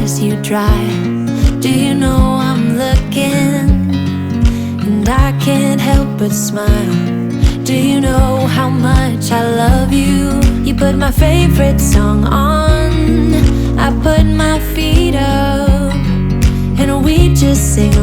tears you dry. Do you know I'm looking, and I can't help but smile? Do you know how much I love you? You put my favorite song on, I put my feet up, and we just sing